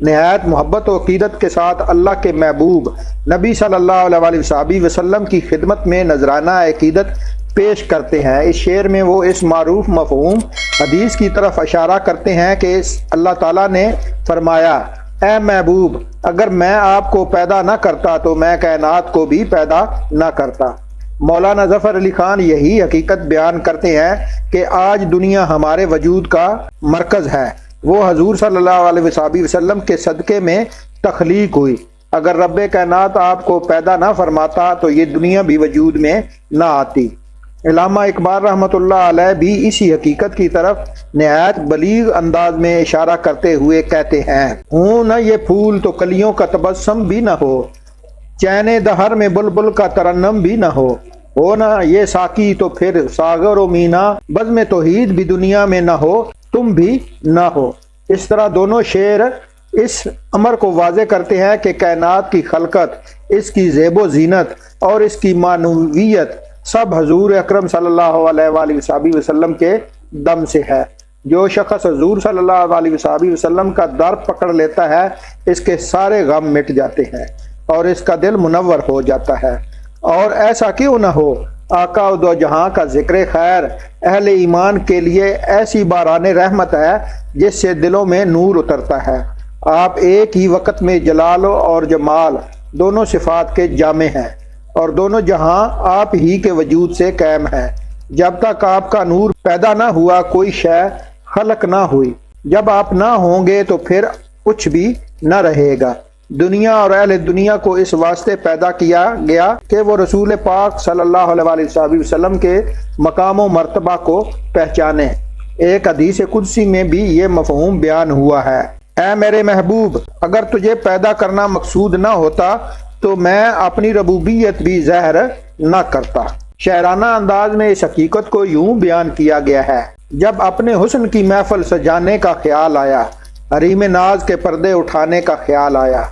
نہایت محبت و عقیدت کے ساتھ اللہ کے محبوب نبی صلی اللہ علیہ وسلم کی خدمت میں نذرانہ عقیدت پیش کرتے ہیں۔ اس شعر میں وہ اس معروف مفہوم حدیث کی طرف اشارہ کرتے ہیں کہ اللہ تعالیٰ نے فرمایا، اے محبوب، اگر میں آپ کو پیدا نہ کرتا تو میں کائنات کو بھی پیدا نہ کرتا۔ مولانا ظفر علی خان یہی حقیقت بیان کرتے ہیں کہ آج دنیا ہمارے وجود کا مرکز ہے، وہ حضور صلی اللہ علیہ وسلم کے صدقے میں تخلیق ہوئی۔ اگر رب کائنات آپ کو پیدا نہ فرماتا تو یہ دنیا بھی وجود میں نہ آتی۔ علامہ اقبال رحمۃ اللہ علیہ بھی اسی حقیقت کی طرف نہایت بلیغ انداز میں اشارہ کرتے ہوئے کہتے ہیں، ہوں نہ یہ پھول تو کلیوں کا تبسم بھی نہ ہو، چین دہر میں بلبل کا ترنم بھی نہ ہو نہ یہ ساقی تو پھر ساغر و مینا، بزم توحید بھی دنیا میں نہ ہو، تم بھی نہ ہو۔ اس طرح دونوں شعر اس امر کو واضح کرتے ہیں کہ کائنات کی خلقت، اس کی زیب و زینت اور اس کی معنویت سب حضور اکرم صلی اللہ علیہ وآلہ وسلم کے دم سے ہے۔ جو شخص حضور صلی اللہ علیہ وسلم کا در پکڑ لیتا ہے، اس کے سارے غم مٹ جاتے ہیں اور اس کا دل منور ہو جاتا ہے۔ اور ایسا کیوں نہ ہو، آقا و دو جہاں کا ذکر خیر اہل ایمان کے لیے ایسی باران رحمت ہے جس سے دلوں میں نور اترتا ہے۔ آپ ایک ہی وقت میں جلال اور جمال دونوں صفات کے جامع ہیں اور دونوں جہاں آپ ہی کے وجود سے قائم ہیں۔ جب تک آپ کا نور پیدا نہ ہوا کوئی شے خلق نہ ہوئی، جب آپ نہ ہوں گے تو پھر کچھ بھی نہ رہے گا۔ دنیا اور اہل دنیا کو اس واسطے پیدا کیا گیا کہ وہ رسول پاک صلی اللہ علیہ وسلم کے مقام و مرتبہ کو پہچانے۔ ایک حدیث قدسی میں بھی یہ مفہوم بیان ہوا ہے، اے میرے محبوب، اگر تجھے پیدا کرنا مقصود نہ ہوتا تو میں اپنی ربوبیت بھی ظاہر نہ کرتا۔ شاعرانہ انداز میں اس حقیقت کو یوں بیان کیا گیا ہے، جب اپنے حسن کی محفل سجانے کا خیال آیا، حریم ناز کے پردے اٹھانے کا خیال آیا،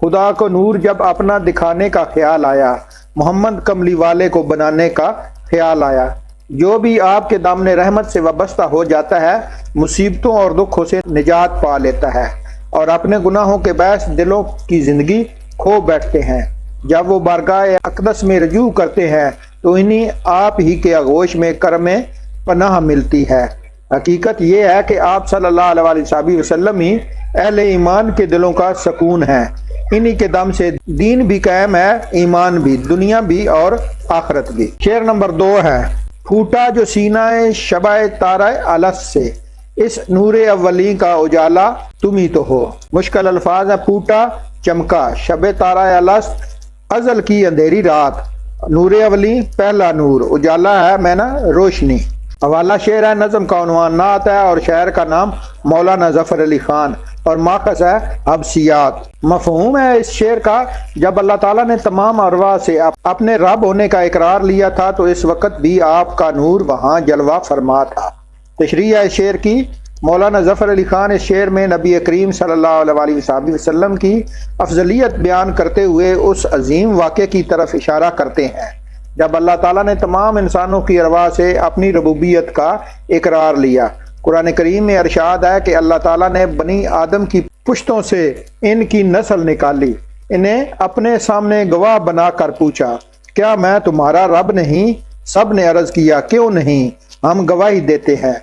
خدا کو نور جب اپنا دکھانے کا خیال آیا، محمد کملی والے کو بنانے کا خیال آیا۔ جو بھی آپ کے دامن رحمت سے وابستہ ہو جاتا ہے مصیبتوں اور دکھوں سے نجات پا لیتا ہے اور اپنے گناہوں کے باعث دلوں کی زندگی کھو بیٹھتے ہیں۔ جب وہ بارگاہ اقدس میں رجوع کرتے ہیں تو انہیں آپ ہی کے آغوش میں کرم پناہ ملتی ہے۔ حقیقت یہ ہے کہ آپ صلی اللہ علیہ وسلم ہی اہل ایمان کے دلوں کا سکون ہے۔ انہی کے دم سے دین بھی قائم ہے، ایمان بھی، دنیا بھی اور آخرت بھی۔ شعر نمبر 2 ہے، پھوٹا جو سینہ شبہ تارہ الست سے، اس نور اولی کا اجالا تم ہی تو ہو۔ مشکل الفاظ ہے، پھوٹا چمکا، شب تارہ الست ازل کی اندھیری رات، نور اولی پہلا نور، اجالا ہے میں نا روشنی۔ حوالہ شعر ہے، نظم کا عنوان نعت ہے اور شاعر کا نام مولانا ظفر علی خان اور ماخذ ہے حبسیات۔ مفہوم ہے اس شعر کا، جب اللہ تعالیٰ نے تمام ارواح سے اپنے رب ہونے کا اقرار لیا تھا تو اس وقت بھی آپ کا نور وہاں جلوہ فرما تھا۔ تشریح ہے اس شعر کی، مولانا ظفر علی خان اس شعر میں نبی کریم صلی اللہ علیہ وسلم کی افضلیت بیان کرتے ہوئے اس عظیم واقعے کی طرف اشارہ کرتے ہیں جب اللہ تعالیٰ نے تمام انسانوں کی ارواح سے اپنی ربوبیت کا اقرار لیا۔ قرآن کریم میں ارشاد ہے کہ اللہ تعالیٰ نے بنی آدم کی پشتوں سے ان کی نسل نکالی، انہیں اپنے سامنے گواہ بنا کر پوچھا، کیا میں تمہارا رب نہیں؟ سب نے عرض کیا، کیوں نہیں، ہم گواہی دیتے ہیں۔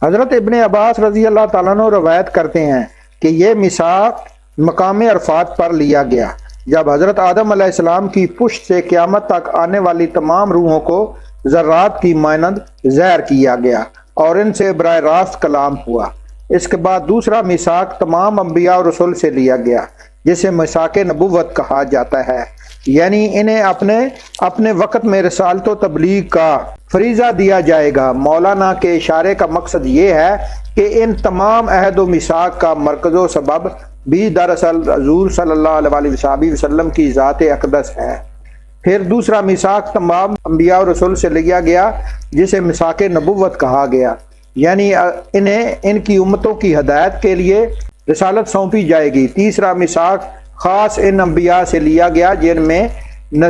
حضرت ابن عباس رضی اللہ تعالیٰ عنہ روایت کرتے ہیں کہ یہ میثاق مقام عرفات پر لیا گیا جب حضرت آدم علیہ السلام کی پشت سے قیامت تک آنے والی تمام روحوں کو ذرات کی مانند زہر کیا گیا اور ان سے براہ راست کلام ہوا۔ اس کے بعد دوسرا میثاق تمام انبیاء اور رسول سے لیا گیا جسے میثاق نبوت کہا جاتا ہے، یعنی انہیں اپنے وقت میں رسالت و تبلیغ کا فریضہ دیا جائے گا۔ مولانا کے اشارے کا مقصد یہ ہے کہ ان تمام عہد و میثاق کا مرکز و سبب بھی دراصل حضور صلی اللہ علیہ وسلم کی ذات اقدس ہے۔ پھر دوسرا میثاق تمام انبیاء اور رسول سے لیا گیا جسے میثاق نبوت کہا گیا، یعنی انہیں ان کی امتوں کی ہدایت کے لیے رسالت سونپی جائے گی۔ تیسرا میثاق خاص ان انبیاء سے لیا گیا جن میں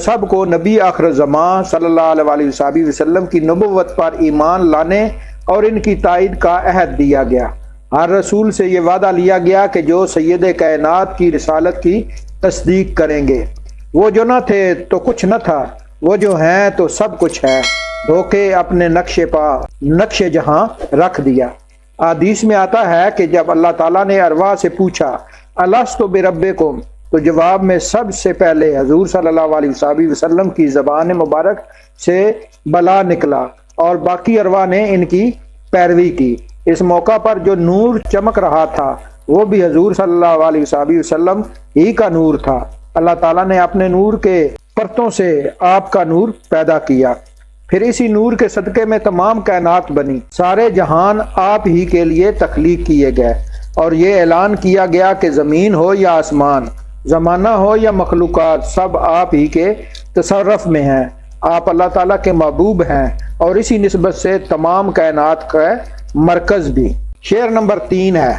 سب کو نبی آخر زمان صلی اللہ علیہ وسلم کی نبوت پر ایمان لانے اور ان کی تائید کا عہد دیا گیا۔ ہر رسول سے یہ وعدہ لیا گیا کہ جو سید کائنات کی رسالت کی تصدیق کریں گے۔ وہ جو نہ تھے تو کچھ نہ تھا، وہ جو ہیں تو سب کچھ ہے، دھوکے اپنے نقش جہاں رکھ دیا۔ حدیث میں آتا ہے کہ جب اللہ تعالیٰ نے ارواح سے پوچھا الست بربکم، تو جواب میں سب سے پہلے حضور صلی اللہ علیہ وسلم کی زبان مبارک سے بلا نکلا اور باقی ارواح نے ان کی پیروی کی۔ اس موقع پر جو نور چمک رہا تھا وہ بھی حضور صلی اللہ علیہ وسلم ہی کا نور تھا۔ اللہ تعالیٰ نے اپنے نور کے پرتوں سے آپ کا نور پیدا کیا، پھر اسی نور کے صدقے میں تمام کائنات بنی۔ سارے جہان آپ ہی کے لیے تخلیق کیے گئے اور یہ اعلان کیا گیا کہ زمین ہو یا آسمان، زمانہ ہو یا مخلوقات، سب آپ ہی کے تصرف میں ہیں۔ آپ اللہ تعالیٰ کے محبوب ہیں اور اسی نسبت سے تمام کائنات کا مرکز بھی۔ شعر نمبر 3 ہے،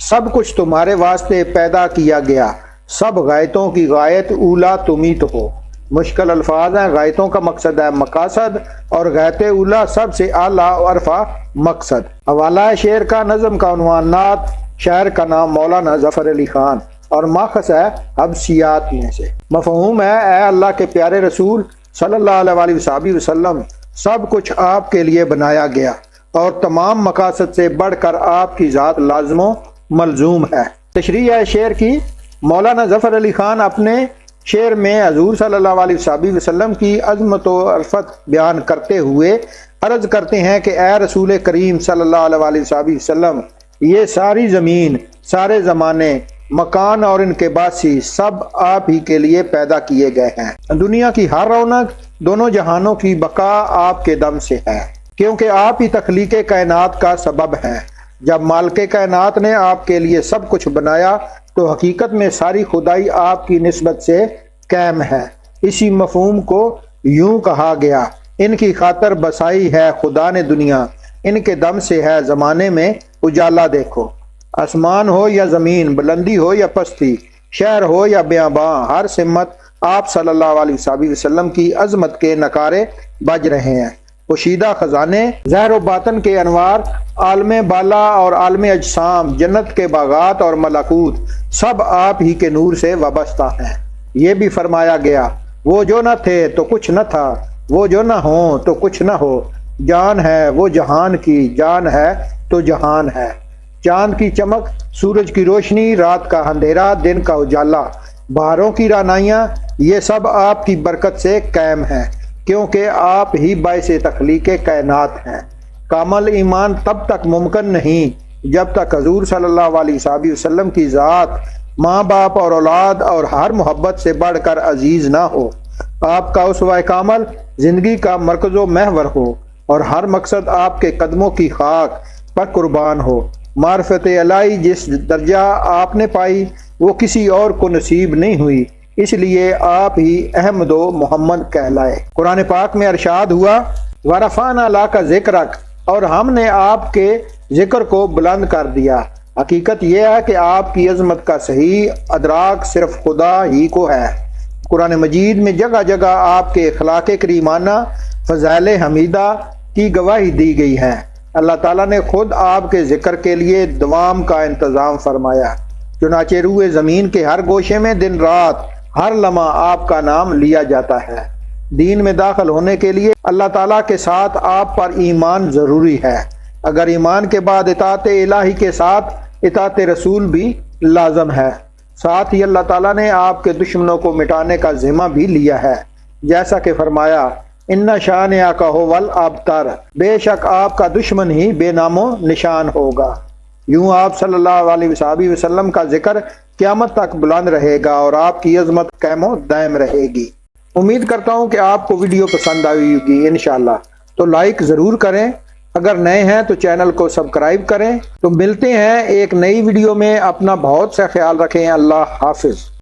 سب کچھ تمہارے واسطے پیدا کیا گیا، سب غایتوں کی غایت اولا تمہیں تو ہو۔ مشکل الفاظ ہیں، غایتوں کا مقصد ہے مقاصد اور غایت اولا سب سے اعلیٰ و عرفہ مقصد۔ حوالہ ہے شعر کا، نظم کا عنوان نعت، شاعر کا نام مولانا ظفر علی خان اور ماخذ ہے حبشیات میں سے۔ مفہوم ہے، اے اللہ کے پیارے رسول صلی اللہ علیہ وسلم، سب کچھ آپ کے لیے بنایا گیا اور تمام مقاصد سے بڑھ کر آپ کی ذات لازم و ملزوم ہے۔ تشریح ہے شعر کی، مولانا ظفر علی خان اپنے شعر میں حضور صلی اللہ علیہ وسلم کی عظمت و عرفت بیان کرتے ہوئے عرض کرتے ہیں کہ اے رسول کریم صلی اللہ علیہ وسلم، یہ ساری زمین، سارے زمانے، مکان اور ان کے باسی سب آپ ہی کے لیے پیدا کیے گئے ہیں۔ دنیا کی ہر رونق، دونوں جہانوں کی بقا آپ کے دم سے ہے، کیونکہ آپ ہی تخلیق کائنات کا سبب ہیں۔ جب مالک کائنات نے آپ کے لیے سب کچھ بنایا تو حقیقت میں ساری خدائی آپ کی نسبت سے قائم ہے۔ اسی مفہوم کو یوں کہا گیا، ان کی خاطر بسائی ہے خدا نے دنیا، ان کے دم سے ہے زمانے میں اجالا دیکھو۔ آسمان ہو یا زمین، بلندی ہو یا پستی، شہر ہو یا بیاباں، ہر سمت آپ صلی اللہ علیہ وسلم کی عظمت کے نعرے بج رہے ہیں۔ پوشیدہ خزانے، ظاہر و باطن کے انوار، عالم بالا اور عالم اجسام، جنت کے باغات اور ملکوت، سب آپ ہی کے نور سے وابستہ ہیں۔ یہ بھی فرمایا گیا، وہ جو نہ تھے تو کچھ نہ تھا، وہ جو نہ ہوں تو کچھ نہ ہو، جان ہے وہ جہان کی، جان ہے تو جہان ہے۔ چاند کی چمک، سورج کی روشنی، رات کا اندھیرا، دن کا اجالا، بہاروں کی رعنائیاں، یہ سب آپ کی برکت سے قائم ہیں، کیونکہ آپ ہی باعث تخلیق کائنات ہیں۔ کامل ایمان تب تک ممکن نہیں جب تک حضور صلی اللہ علیہ وسلم کی ذات ماں باپ اور اولاد اور ہر محبت سے بڑھ کر عزیز نہ ہو۔ آپ کا اسوہ کامل زندگی کا مرکز و محور ہو اور ہر مقصد آپ کے قدموں کی خاک پر قربان ہو۔ معرفت الہی جس درجہ آپ نے پائی وہ کسی اور کو نصیب نہیں ہوئی، اس لیے آپ ہی احمد و محمد کہلائے۔ قرآن پاک میں ارشاد ہوا، وَرَفَعْنَا لَكَ ذِكْرَكَ، اور ہم نے آپ کے ذکر کو بلند کر دیا۔ حقیقت یہ ہے کہ آپ کی عظمت کا صحیح ادراک صرف خدا ہی کو ہے۔ قرآن مجید میں جگہ جگہ آپ کے اخلاق کریمانہ، فضائل حمیدہ کی گواہی دی گئی ہے۔ اللہ تعالیٰ نے خود آپ کے ذکر کے لیے دوام کا انتظام فرمایا، چنانچہ روئے زمین کے ہر گوشے میں دن رات ہر لمحہ آپ کا نام لیا جاتا ہے۔ دین میں داخل ہونے کے لیے اللہ تعالیٰ کے ساتھ آپ پر ایمان ضروری ہے۔ اگر ایمان کے بعد اطاعت الہی کے ساتھ اطاعت رسول بھی لازم ہے۔ ساتھ ہی اللہ تعالیٰ نے آپ کے دشمنوں کو مٹانے کا ذمہ بھی لیا ہے، جیسا کہ فرمایا، ان شانئک ھو الابتر، بے شک آپ کا دشمن ہی بے نام و نشان ہوگا۔ یوں آپ صلی اللہ علیہ وسلم کا ذکر قیامت تک بلند رہے گا اور آپ کی عظمت قائم و دائم رہے گی۔ امید کرتا ہوں کہ آپ کو ویڈیو پسند آئی ہوگی انشاءاللہ، تو لائک ضرور کریں، اگر نئے ہیں تو چینل کو سبسکرائب کریں۔ تو ملتے ہیں ایک نئی ویڈیو میں، اپنا بہت سا خیال رکھیں، اللہ حافظ۔